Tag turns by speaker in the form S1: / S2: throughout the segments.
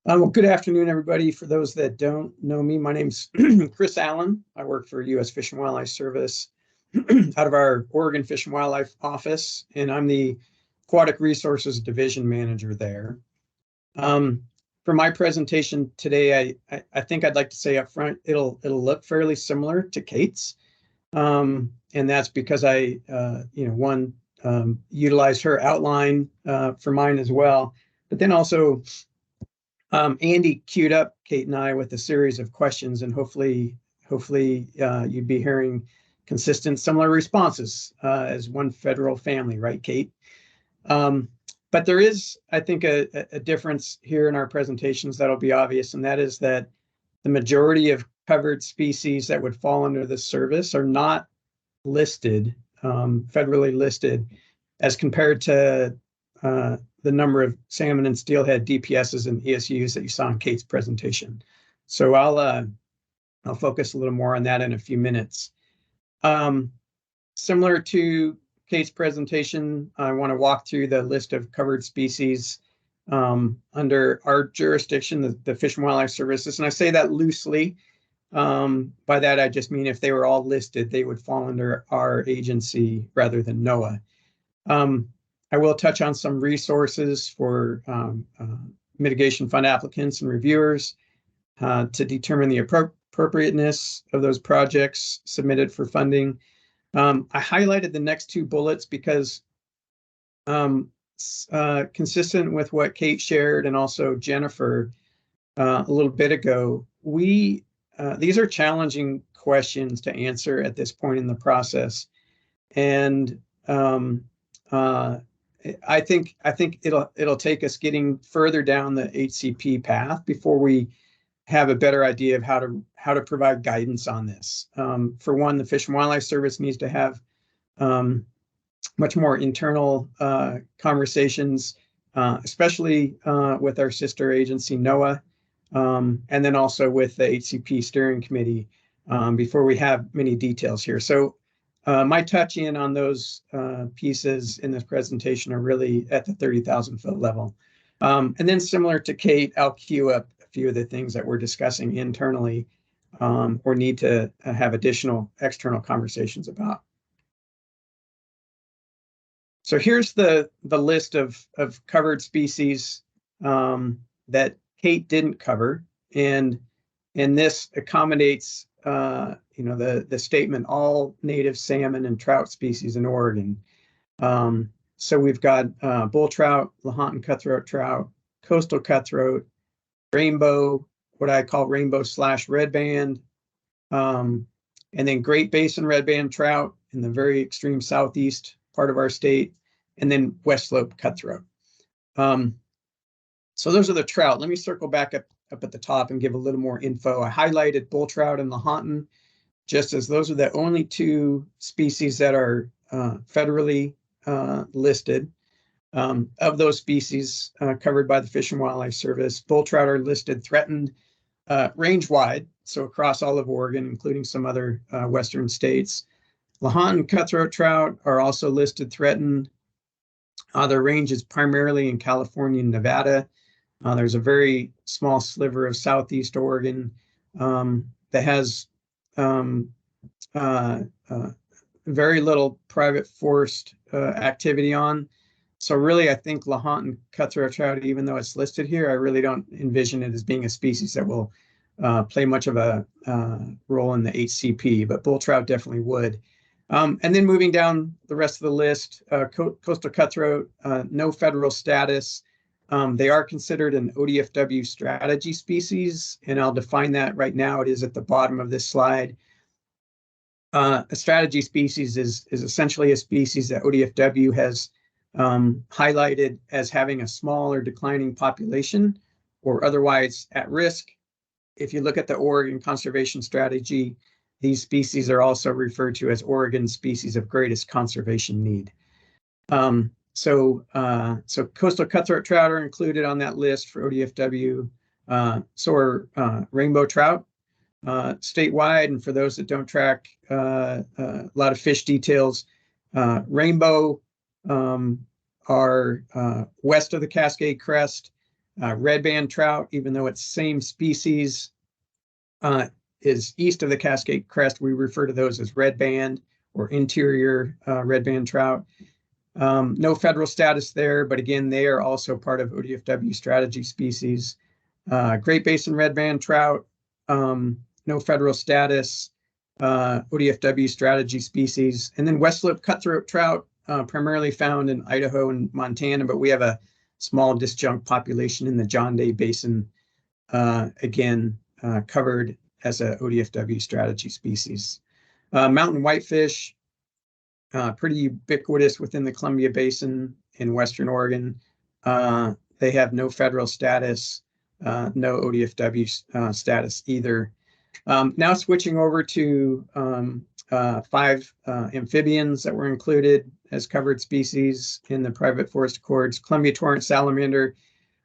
S1: Well, good afternoon, everybody. For those that don't know me, my name's Chris Allen. I work for U.S. Fish and Wildlife Service out of our Oregon Fish and Wildlife office, and I'm the Aquatic Resources Division Manager there. For my presentation today, I think I'd like to say up front, it'll look fairly similar to Kate's, and that's because I utilized her outline for mine as well, but then also. Andy queued up Kate and I with a series of questions, and hopefully you'd be hearing consistent, similar responses as one federal family, right, Kate? But there is, I think, a difference here in our presentations that'll be obvious, and that is that the majority of covered species that would fall under the service are not listed, federally listed, as compared to the number of salmon and steelhead DPSs and ESUs that you saw in Kate's presentation. So I'll focus a little more on that in a few minutes. Similar to Kate's presentation, I want to walk through the list of covered species under our jurisdiction, the Fish and Wildlife Services. And I say that loosely. By that, I just mean if they were all listed, they would fall under our agency rather than NOAA. I will touch on some resources for mitigation fund applicants and reviewers to determine the appropriateness of those projects submitted for funding. I highlighted the next two bullets because consistent with what Kate shared and also Jennifer a little bit ago, these are challenging questions to answer at this point in the process. And I think it'll take us getting further down the HCP path before we have a better idea of how to provide guidance on this. For one, the Fish and Wildlife Service needs to have much more internal conversations, especially with our sister agency NOAA, and then also with the HCP steering committee before we have many details here. So. My touch in on those pieces in this presentation are really at the 30,000-foot level. And then similar to Kate, I'll queue up a few of the things that we're discussing internally or need to have additional external conversations about. So here's the list of covered species that Kate didn't cover. And this accommodates the statement, all native salmon and trout species in Oregon. So we've got bull trout, Lahontan cutthroat trout, coastal cutthroat, rainbow, what I call rainbow/red band, and then Great Basin red band trout in the very extreme southeast part of our state, and then West Slope cutthroat. So those are the trout. Let me circle back up at the top and give a little more info. I highlighted bull trout and Lahontan, just as those are the only two species that are federally listed. Of those species covered by the Fish and Wildlife Service, bull trout are listed threatened range-wide, so across all of Oregon, including some other western states. Lahontan cutthroat trout are also listed threatened. Their range is primarily in California and Nevada. There's a very small sliver of southeast Oregon that has very little private forest activity on. So really, I think Lahontan cutthroat trout, even though it's listed here, I really don't envision it as being a species that will play much of a role in the HCP, but bull trout definitely would. And then moving down the rest of the list, coastal cutthroat, no federal status. They are considered an ODFW strategy species, and I'll define that right now. It is at the bottom of this slide. A strategy species is essentially a species that ODFW has highlighted as having a small or declining population or otherwise at risk. If you look at the Oregon Conservation Strategy, these species are also referred to as Oregon species of greatest conservation need. So coastal cutthroat trout are included on that list for ODFW. So are rainbow trout statewide. And for those that don't track a lot of fish details, rainbow are west of the Cascade Crest, Red band trout, even though it's same species, is east of the Cascade Crest. We refer to those as red band or interior red band trout. No federal status there, but again, they are also part of ODFW strategy species. Great Basin red band trout, no federal status, ODFW strategy species. And then West Slope cutthroat trout, primarily found in Idaho and Montana, but we have a small disjunct population in the John Day Basin, again, covered as a ODFW strategy species. Mountain whitefish, pretty ubiquitous within the Columbia Basin in Western Oregon. They have no federal status, no ODFW status either. Now switching over to 5 amphibians that were included as covered species in the private forest accords. Columbia torrent salamander,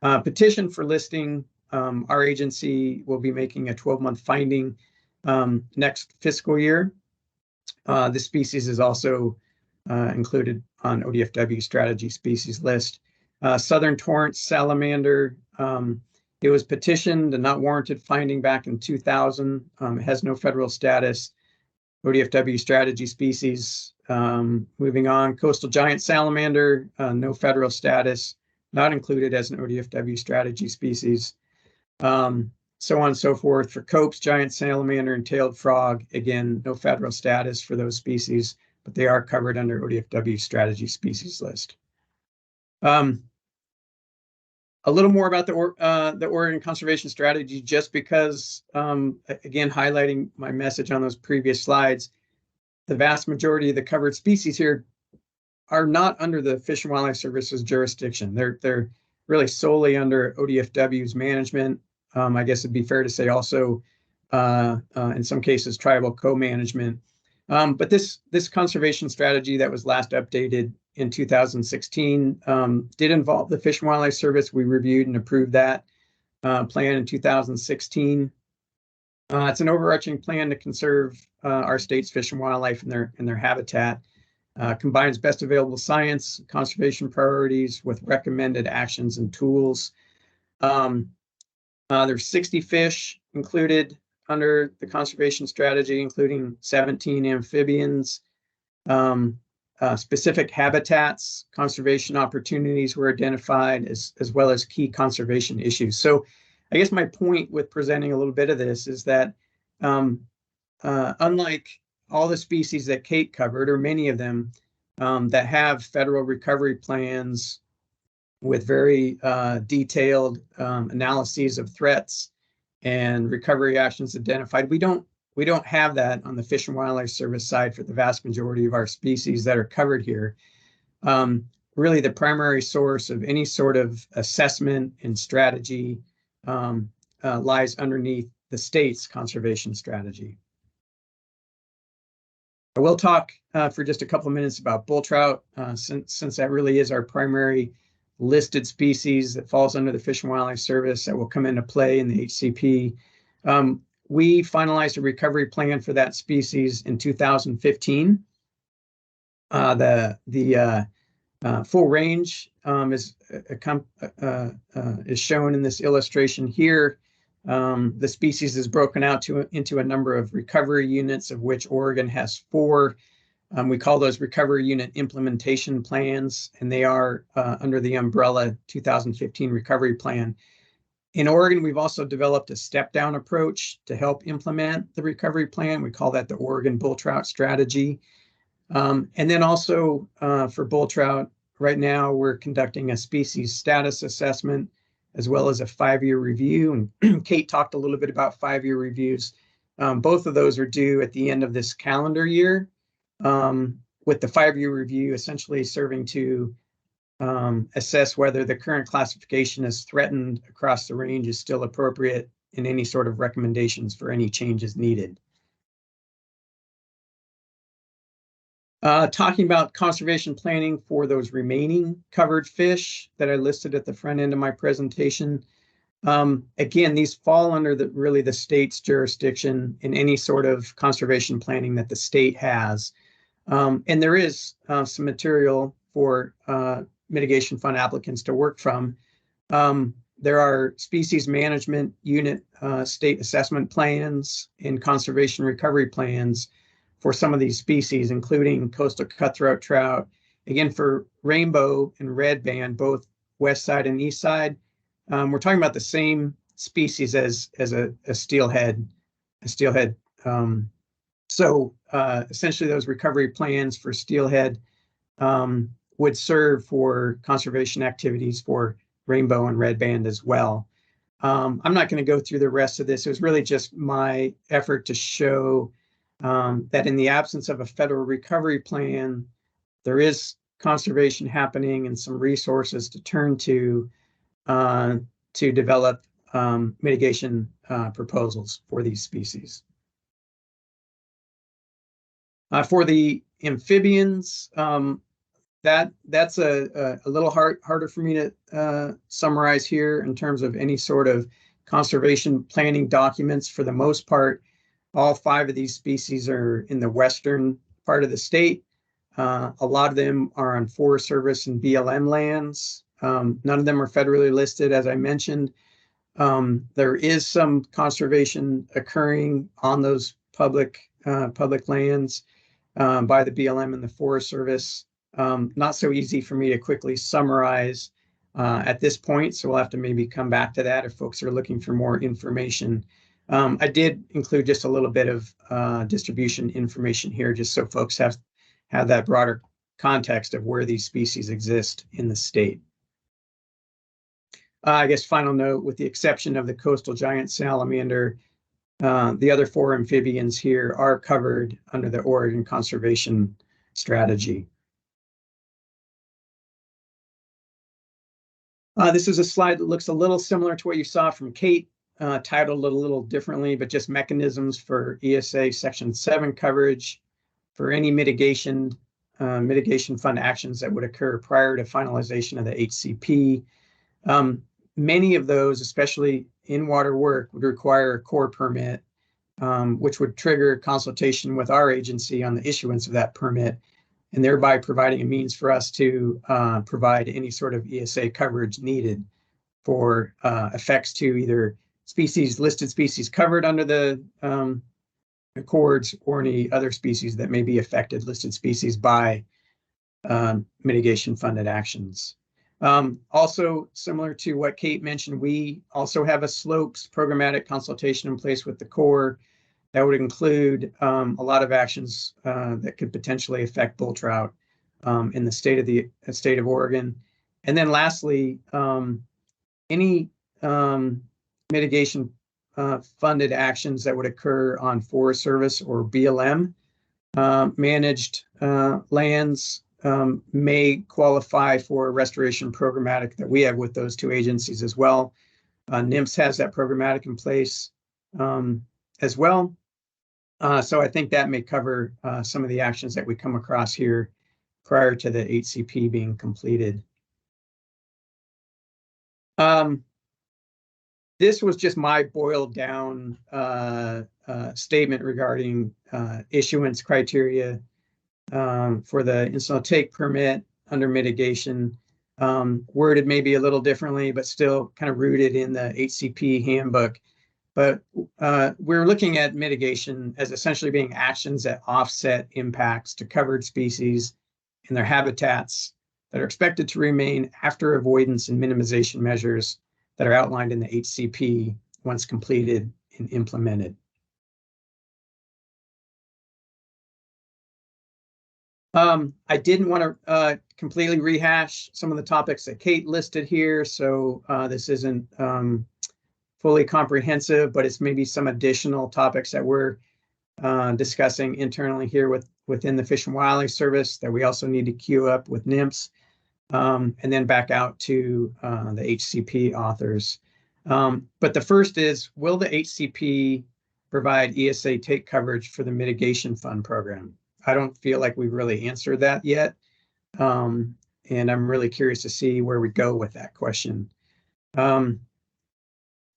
S1: petition for listing. Our agency will be making a 12-month finding next fiscal year. This species is also included on ODFW strategy species list. Southern torrent salamander, it was petitioned and not warranted finding back in 2000. It has no federal status, ODFW strategy species. Moving on, coastal giant salamander, no federal status, not included as an ODFW strategy species. So on and so forth. For copes, giant salamander, and tailed frog, again, no federal status for those species, but they are covered under ODFW strategy species list. A little more about the Oregon conservation strategy, just because, again, highlighting my message on those previous slides, the vast majority of the covered species here are not under the Fish and Wildlife Service's jurisdiction. They're really solely under ODFW's management. I guess it'd be fair to say also, in some cases, tribal co-management. But this conservation strategy that was last updated in 2016 did involve the Fish and Wildlife Service. We reviewed and approved that plan in 2016. It's an overarching plan to conserve our state's fish and wildlife and their habitat. Combines best available science, conservation priorities with recommended actions and tools. There's 60 fish included under the conservation strategy, including 17 amphibians. Specific habitats, conservation opportunities were identified, as well as key conservation issues. So I guess my point with presenting a little bit of this is that unlike all the species that Kate covered, or many of them that have federal recovery plans with very detailed analyses of threats and recovery actions identified, we don't have that on the Fish and Wildlife Service side for the vast majority of our species that are covered here. Really, the primary source of any sort of assessment and strategy lies underneath the state's conservation strategy. I will talk for just a couple of minutes about bull trout, since that really is our primary listed species that falls under the Fish and Wildlife Service that will come into play in the HCP. We finalized a recovery plan for that species in 2015. The full range is shown in this illustration here. The species is broken out into a number of recovery units, of which Oregon has 4. We call those recovery unit implementation plans, and they are under the umbrella 2015 recovery plan. In Oregon, we've also developed a step-down approach to help implement the recovery plan. We call that the Oregon Bull Trout Strategy. And then also for bull trout, right now we're conducting a species status assessment as well as a 5-year review. And Kate talked a little bit about 5-year reviews. Both of those are due at the end of this calendar year, with the 5-year review essentially serving to assess whether the current classification as threatened across the range is still appropriate and any sort of recommendations for any changes needed. Talking about conservation planning for those remaining covered fish that I listed at the front end of my presentation. Again, these fall under really the state's jurisdiction in any sort of conservation planning that the state has. And there is some material for mitigation fund applicants to work from. There are species management unit state assessment plans and conservation recovery plans for some of these species, including coastal cutthroat trout. Again, for rainbow and red band, both west side and east side, we're talking about the same species as a steelhead. So essentially, those recovery plans for steelhead would serve for conservation activities for rainbow and red band as well. I'm not going to go through the rest of this. It was really just my effort to show that in the absence of a federal recovery plan, there is conservation happening and some resources to turn to develop mitigation proposals for these species. For the amphibians, that's a little harder for me to summarize here in terms of any sort of conservation planning documents. For the most part, all 5 of these species are in the western part of the state. A lot of them are on Forest Service and BLM lands. None of them are federally listed, as I mentioned. There is some conservation occurring on those public lands by the BLM and the Forest Service. Not so easy for me to quickly summarize at this point, so we'll have to maybe come back to that if folks are looking for more information. I did include just a little bit of distribution information here, just so folks have that broader context of where these species exist in the state. I guess final note, with the exception of the coastal giant salamander, the other 4 amphibians here are covered under the Oregon Conservation Strategy. This is a slide that looks a little similar to what you saw from Kate, titled a little differently, but just mechanisms for ESA Section 7 coverage for any mitigation fund actions that would occur prior to finalization of the HCP. Many of those, especially in-water work, would require a core permit, which would trigger consultation with our agency on the issuance of that permit, and thereby providing a means for us to provide any sort of ESA coverage needed for effects to either listed species covered under the accords or any other species that may be affected, listed species by mitigation funded actions. Also, similar to what Kate mentioned, we also have a slopes programmatic consultation in place with the Corps that would include a lot of actions that could potentially affect bull trout in the state of Oregon. And then lastly, any mitigation funded actions that would occur on Forest Service or BLM managed lands may qualify for restoration programmatic that we have with those 2 agencies as well. NIMS has that programmatic in place as well. So I think that may cover some of the actions that we come across here prior to the HCP being completed. This was just my boiled down statement regarding issuance criteria for the incidental take permit under mitigation, worded maybe a little differently, but still kind of rooted in the HCP handbook. But we're looking at mitigation as essentially being actions that offset impacts to covered species and their habitats that are expected to remain after avoidance and minimization measures that are outlined in the HCP once completed and implemented. I didn't want to completely rehash some of the topics that Kate listed here, so this isn't fully comprehensive, but it's maybe some additional topics that we're discussing internally here within the Fish and Wildlife Service that we also need to queue up with NIMS, and then back out to the HCP authors. But the first is, will the HCP provide ESA take coverage for the mitigation fund program? I don't feel like we've really answered that yet. And I'm really curious to see where we go with that question.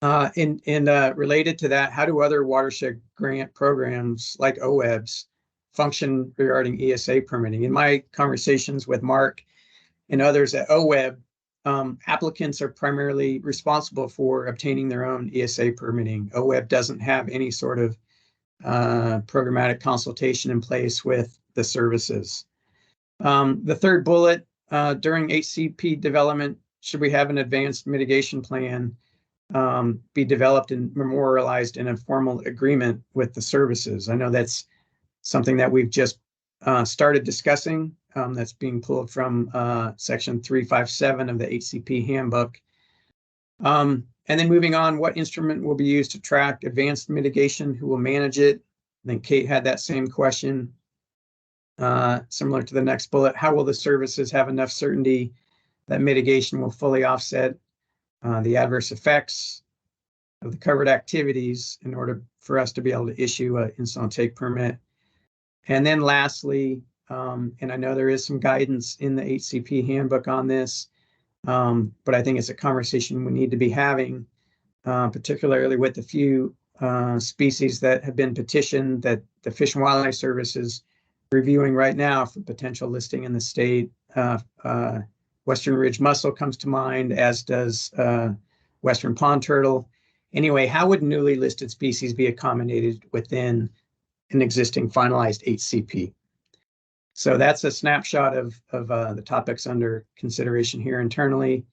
S1: Related to that, how do other watershed grant programs like OWEBs function regarding ESA permitting? In my conversations with Mark and others at OWEB, applicants are primarily responsible for obtaining their own ESA permitting. OWEB doesn't have any sort of programmatic consultation in place with the services. The third bullet, during HCP development, should we have an advanced mitigation plan be developed and memorialized in a formal agreement with the services? I know that's something that we've just started discussing. That's being pulled from section 357 of the HCP handbook. And then moving on, what instrument will be used to track advanced mitigation? Who will manage it? I think Kate had that same question. Similar to the next bullet, how will the services have enough certainty that mitigation will fully offset the adverse effects of the covered activities in order for us to be able to issue an install and take permit? And then lastly, and I know there is some guidance in the HCP handbook on this, but I think it's a conversation we need to be having, particularly with the few species that have been petitioned that the Fish and Wildlife Service is reviewing right now for potential listing in the state. Western ridge mussel comes to mind, as does western pond turtle. Anyway, how would newly listed species be accommodated within an existing finalized HCP? So that's a snapshot of the topics under consideration here internally.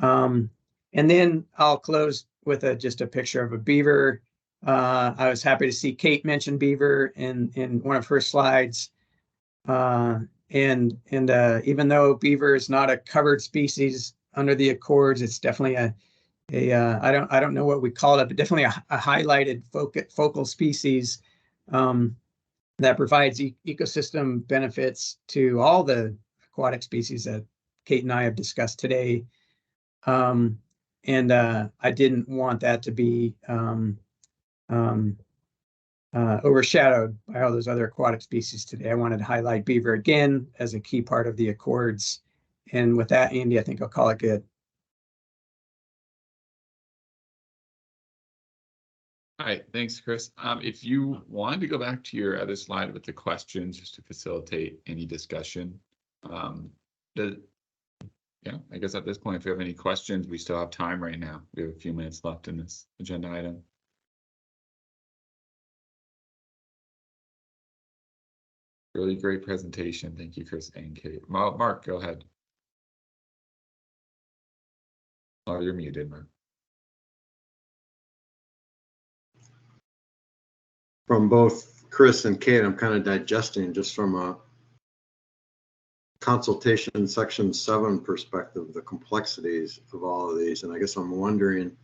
S1: And then I'll close with just a picture of a beaver. I was happy to see Kate mention beaver in one of her slides. And even though beaver is not a covered species under the Accords, it's definitely I don't know what we call it, but definitely a highlighted focal species that provides ecosystem benefits to all the aquatic species that Kate and I have discussed today. And I didn't want that to be overshadowed by all those other aquatic species today. I wanted to highlight beaver again as a key part of the Accords. And with that, Andy, I think I'll call it good.
S2: All right, thanks, Chris. If you wanted to go back to your other slide with the questions, just to facilitate any discussion. Yeah, I guess at this point, if you have any questions, we still have time right now. We have a few minutes left in this agenda item. Really great presentation. Thank you, Chris and Kate. Mark, go ahead. Oh, you're muted, Mark.
S3: From both Chris and Kate, I'm kind of digesting just from a consultation section 7 perspective, the complexities of all of these. And I guess I'm wondering,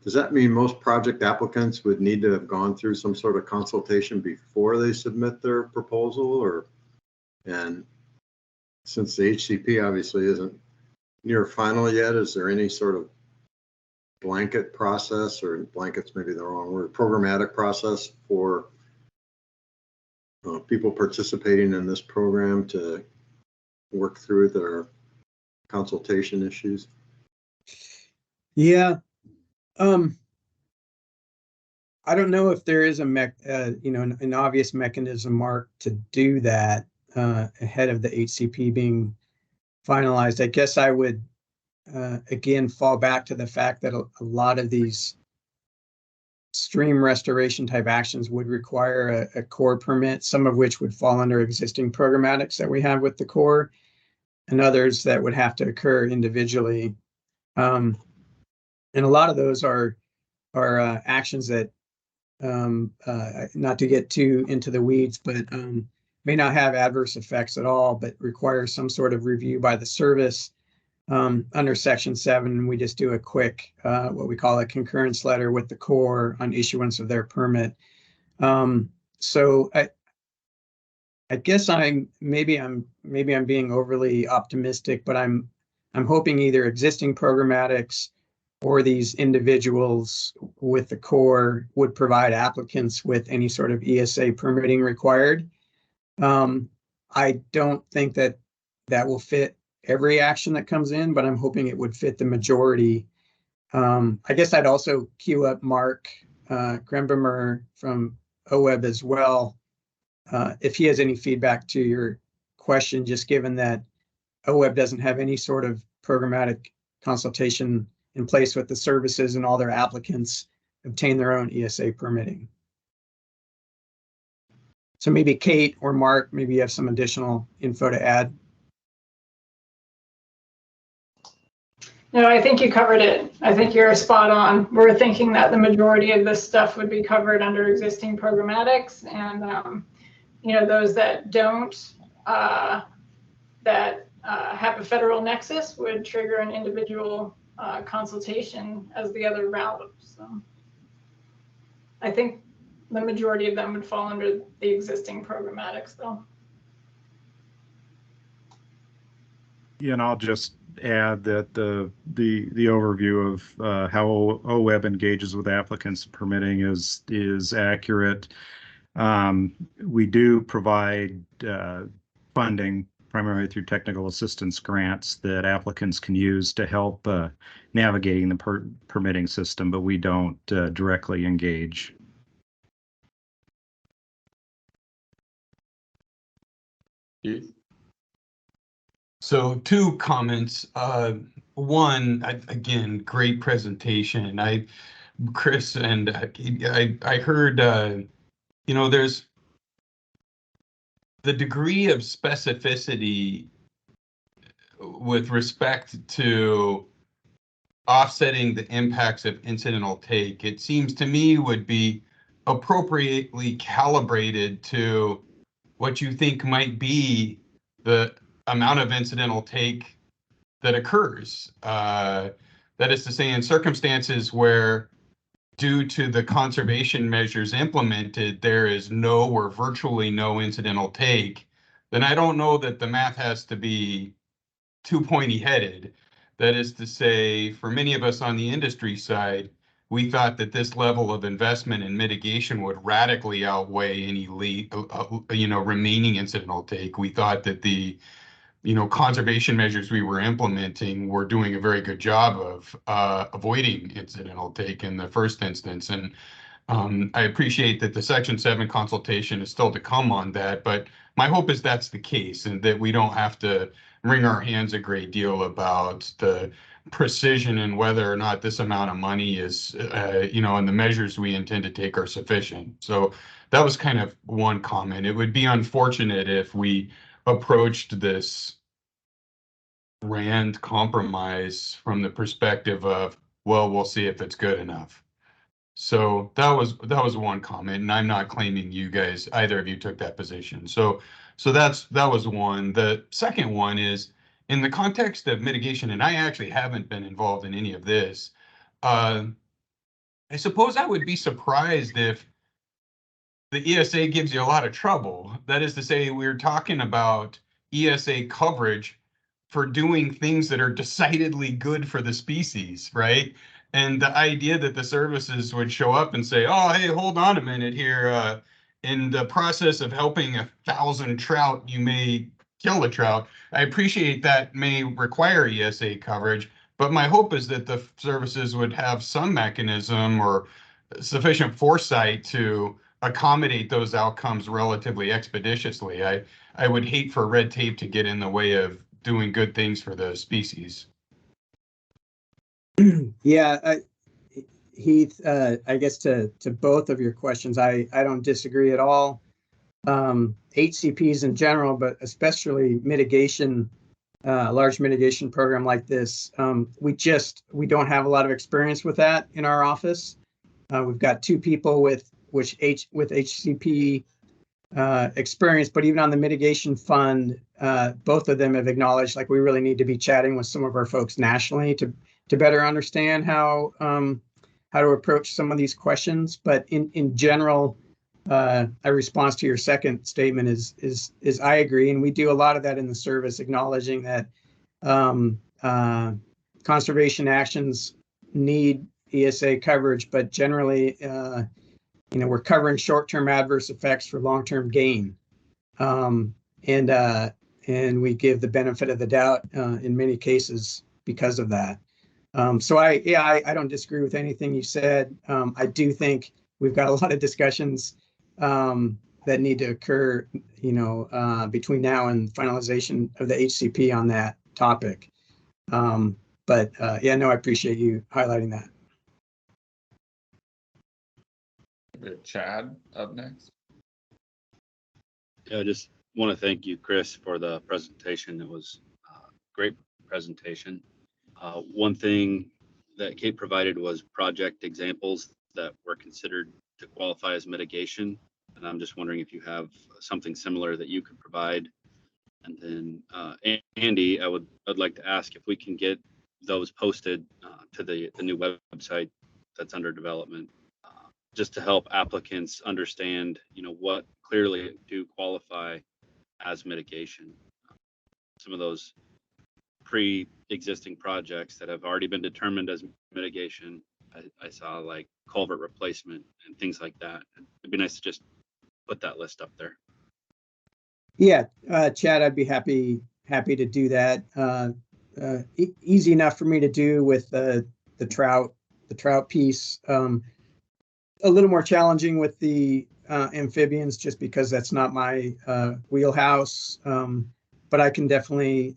S3: does that mean most project applicants would need to have gone through some sort of consultation before they submit their proposal? Or, and since the HCP obviously isn't near final yet, is there any sort of blanket process, or blanket's maybe the wrong word, programmatic process for people participating in this program to work through their consultation issues?
S1: Yeah. I don't know if there is an obvious mechanism, Mark, to do that ahead of the HCP being finalized. I guess I would again fall back to the fact that a lot of these stream restoration type actions would require a Corps permit, some of which would fall under existing programmatics that we have with the Corps, and others that would have to occur individually. And a lot of those are actions that, not to get too into the weeds, but may not have adverse effects at all, but require some sort of review by the service. Under section 7, we just do a quick, what we call a concurrence letter with the Corps on issuance of their permit. So I guess maybe I'm being overly optimistic, but I'm hoping either existing programmatics or these individuals with the Corps would provide applicants with any sort of ESA permitting required. I don't think that will fit every action that comes in, but I'm hoping it would fit the majority. I guess I'd also queue up Mark Grembermer from OWEB as well, if he has any feedback to your question, just given that OWEB doesn't have any sort of programmatic consultation in place with the services and all their applicants obtain their own ESA permitting. So maybe Kate or Mark, maybe you have some additional info to add.
S4: No, I think you covered it. I think you're spot on. We're thinking that the majority of this stuff would be covered under existing programmatics, and you know, those that don't, have a federal nexus would trigger an individual consultation as the other route. So I think the majority of them would fall under the existing programmatics, though.
S5: Yeah, and I'll just add that the overview of how OWEB engages with applicants permitting is accurate. We do provide funding primarily through technical assistance grants that applicants can use to help navigating the permitting system, but we don't directly engage.
S2: Keith?
S6: So 2 comments. One, again, great presentation. Chris, and I heard, you know, there's the degree of specificity with respect to offsetting the impacts of incidental take. It seems to me would be appropriately calibrated to what you think might be the amount of incidental take that occurs. That is to say, in circumstances where, due to the conservation measures implemented, there is no or virtually no incidental take, then I don't know that the math has to be too pointy-headed. That is to say, for many of us on the industry side, we thought that this level of investment in mitigation would radically outweigh any remaining incidental take. We thought that the conservation measures we were implementing were doing a very good job of avoiding incidental take in the first instance. And I appreciate that the Section 7 consultation is still to come on that, but my hope is that's the case and that we don't have to wring our hands a great deal about the precision and whether or not this amount of money is, and the measures we intend to take are sufficient. So that was kind of one comment. It would be unfortunate if we approached this RAND compromise from the perspective of, well, we'll see if it's good enough. So that was one comment, and I'm not claiming you guys, either of you, took that position. So that was one. The second one is in the context of mitigation, and I actually haven't been involved in any of this. I suppose I would be surprised if the ESA gives you a lot of trouble. That is to say, we're talking about ESA coverage for doing things that are decidedly good for the species, right? And the idea that the services would show up and say, oh, hey, hold on a minute here. In the process of helping 1,000 trout, you may kill a trout. I appreciate that may require ESA coverage, but my hope is that the services would have some mechanism or sufficient foresight to accommodate those outcomes relatively expeditiously. I would hate for red tape to get in the way of doing good things for the species.
S1: Yeah, Heath, I guess to both of your questions, I don't disagree at all. HCPs in general, but especially mitigation, large mitigation program like this, we don't have a lot of experience with that in our office. We've got 2 people with HCP experience, but even on the mitigation fund, both of them have acknowledged like we really need to be chatting with some of our folks nationally to better understand how to approach some of these questions. But in general, a response to your second statement is I agree, and we do a lot of that in the service, acknowledging that conservation actions need ESA coverage, but generally, we're covering short-term adverse effects for long-term gain, and we give the benefit of the doubt in many cases because of that. So I don't disagree with anything you said. I do think we've got a lot of discussions that need to occur, between now and finalization of the HCP on that topic. But But yeah, no, I appreciate you highlighting that.
S2: We have Chad up next.
S7: Yeah, I just want to thank you, Chris, for the presentation. It was a great presentation. One thing that Kate provided was project examples that were considered to qualify as mitigation. And I'm just wondering if you have something similar that you could provide. And then Andy, I'd like to ask if we can get those posted to the new website that's under development, just to help applicants understand, what clearly do qualify as mitigation. Some of those pre-existing projects that have already been determined as mitigation, I saw like culvert replacement and things like that. It'd be nice to just put that list up there.
S1: Yeah, Chad, I'd be happy to do that. Easy enough for me to do with the trout piece. A little more challenging with the amphibians, just because that's not my wheelhouse. But I can definitely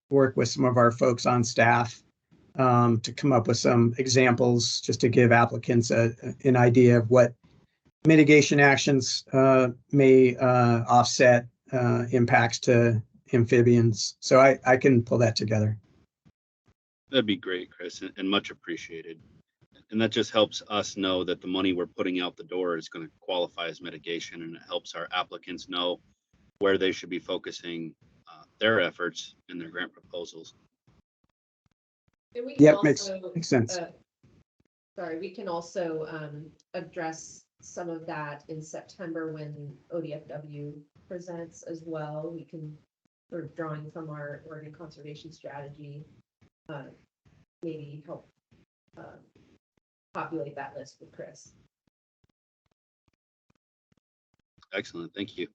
S1: work with some of our folks on staff to come up with some examples, just to give applicants an idea of what mitigation actions may offset impacts to amphibians. So I can pull that together.
S7: That'd be great, Chris, and much appreciated. And that just helps us know that the money we're putting out the door is going to qualify as mitigation, and it helps our applicants know where they should be focusing their efforts in their grant proposals.
S8: And we can
S1: Yep,
S8: also,
S1: makes sense.
S8: we can also address some of that in September when ODFW presents as well. We can, sort of drawing from our Oregon conservation strategy, maybe help populate that list with Chris.
S7: Excellent. Thank you.